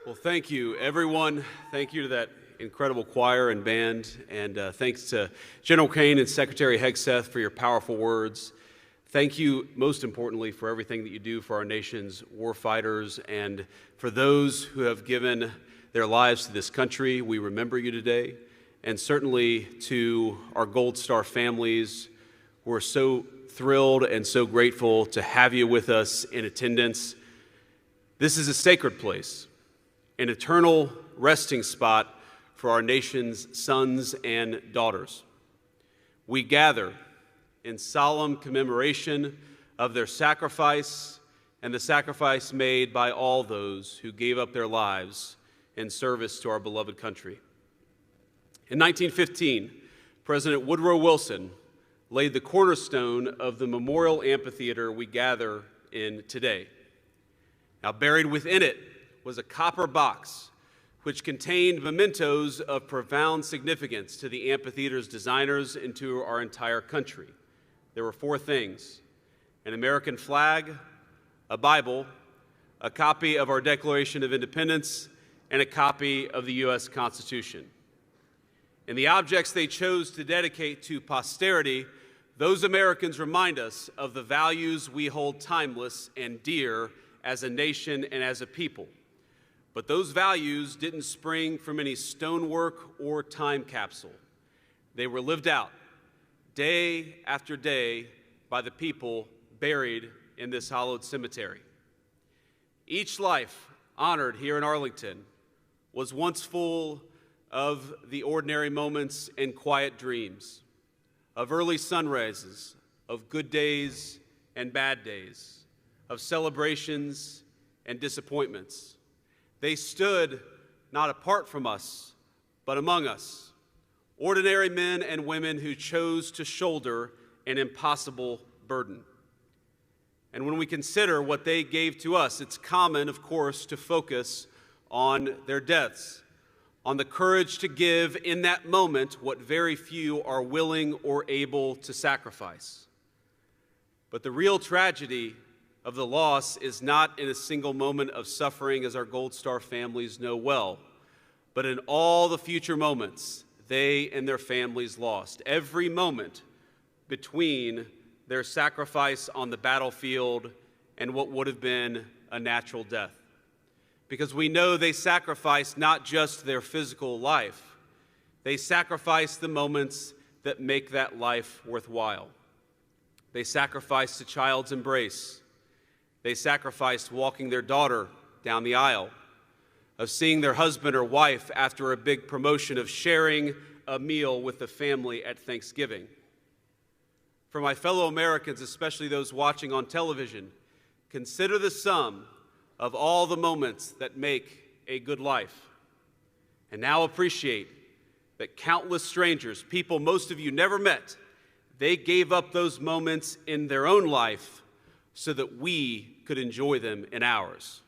Well, thank you, everyone. Thank you to that incredible choir and band, and thanks to General Kane and Secretary Hegseth for your powerful words. Thank you, most importantly, for everything that you do for our nation's warfighters and for those who have given their lives to this country. We remember you today, and certainly to our Gold Star families. We're so thrilled and so grateful to have you with us in attendance. This is a sacred place, an eternal resting spot for our nation's sons and daughters. We gather in solemn commemoration of their sacrifice and the sacrifice made by all those who gave up their lives in service to our beloved country. In 1915, President Woodrow Wilson laid the cornerstone of the memorial amphitheater we gather in today. Now, buried within it was a copper box which contained mementos of profound significance to the amphitheater's designers and to our entire country. There were four things: an American flag, a Bible, a copy of our Declaration of Independence, and a copy of the U.S. Constitution. And the objects they chose to dedicate to posterity, those Americans remind us of the values we hold timeless and dear as a nation and as a people. But those values didn't spring from any stonework or time capsule. They were lived out day after day by the people buried in this hallowed cemetery. Each life honored here in Arlington was once full of the ordinary moments and quiet dreams, of early sunrises, of good days and bad days, of celebrations and disappointments. They stood not apart from us, but among us, ordinary men and women who chose to shoulder an impossible burden. And when we consider what they gave to us, it's common, of course, to focus on their deaths, on the courage to give in that moment what very few are willing or able to sacrifice. But the real tragedy of the loss is not in a single moment of suffering, as our Gold Star families know well, but in all the future moments they and their families lost. Every moment between their sacrifice on the battlefield and what would have been a natural death. Because we know they sacrificed not just their physical life, they sacrificed the moments that make that life worthwhile. They sacrificed a child's embrace. They sacrificed walking their daughter down the aisle, of seeing their husband or wife after a big promotion, of sharing a meal with the family at Thanksgiving. For my fellow Americans, especially those watching on television, consider the sum of all the moments that make a good life. And now appreciate that countless strangers, people most of you never met, they gave up those moments in their own life so that we could enjoy them in ours.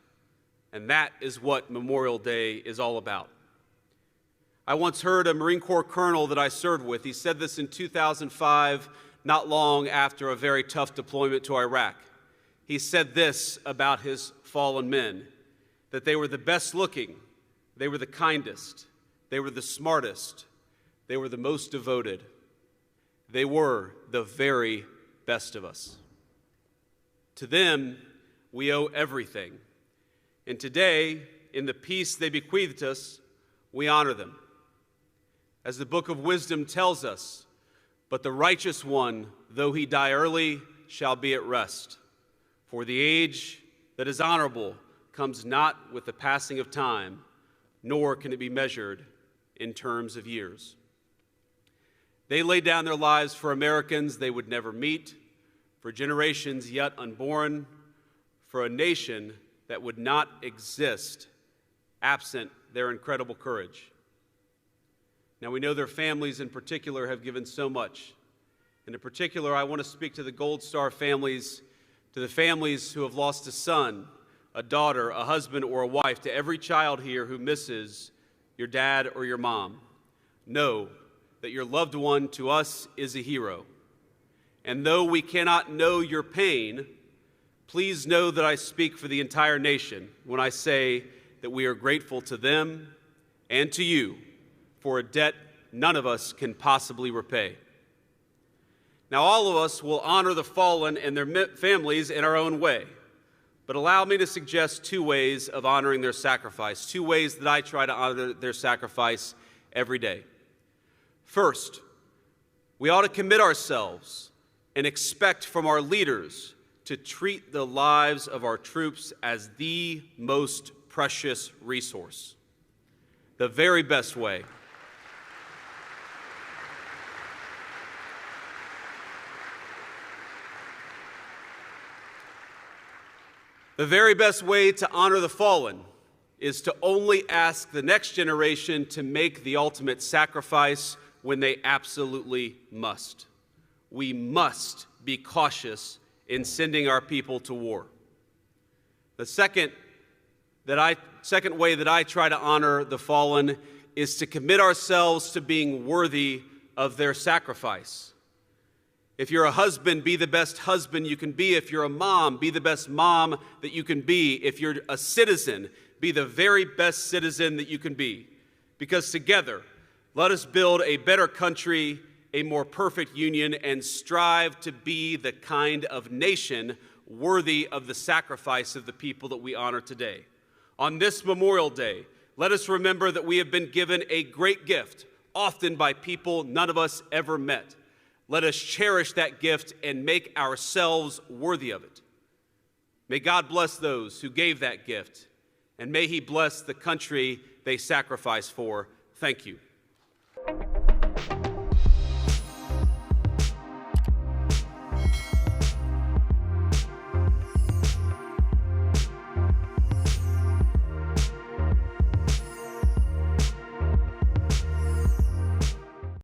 And that is what Memorial Day is all about. I once heard a Marine Corps colonel that I served with. He said this in 2005, not long after a very tough deployment to Iraq. He said this about his fallen men, that they were the best looking, they were the kindest, they were the smartest, they were the most devoted. They were the very best of us. To them, we owe everything. And today, in the peace they bequeathed us, we honor them. As the Book of Wisdom tells us, but the righteous one, though he die early, shall be at rest. For the age that is honorable comes not with the passing of time, nor can it be measured in terms of years. They laid down their lives for Americans they would never meet, for generations yet unborn, for a nation that would not exist absent their incredible courage. Now, we know their families in particular have given so much. And in particular, I want to speak to the Gold Star families, to the families who have lost a son, a daughter, a husband, or a wife, to every child here who misses your dad or your mom. Know that your loved one to us is a hero. And though we cannot know your pain, please know that I speak for the entire nation when I say that we are grateful to them and to you for a debt none of us can possibly repay. Now, all of us will honor the fallen and their families in our own way, but allow me to suggest two ways of honoring their sacrifice, two ways that I try to honor their sacrifice every day. First, we ought to commit ourselves and expect from our leaders to treat the lives of our troops as the most precious resource. The very best way. The very best way to honor the fallen is to only ask the next generation to make the ultimate sacrifice when they absolutely must. We must be cautious in sending our people to war. The second way that I try to honor the fallen is to commit ourselves to being worthy of their sacrifice. If you're a husband, be the best husband you can be. If you're a mom, be the best mom that you can be. If you're a citizen, be the very best citizen that you can be. Because together, let us build a better country, a more perfect union, and strive to be the kind of nation worthy of the sacrifice of the people that we honor today. On this Memorial Day, let us remember that we have been given a great gift, often by people none of us ever met. Let us cherish that gift and make ourselves worthy of it. May God bless those who gave that gift, and may He bless the country they sacrificed for. Thank you.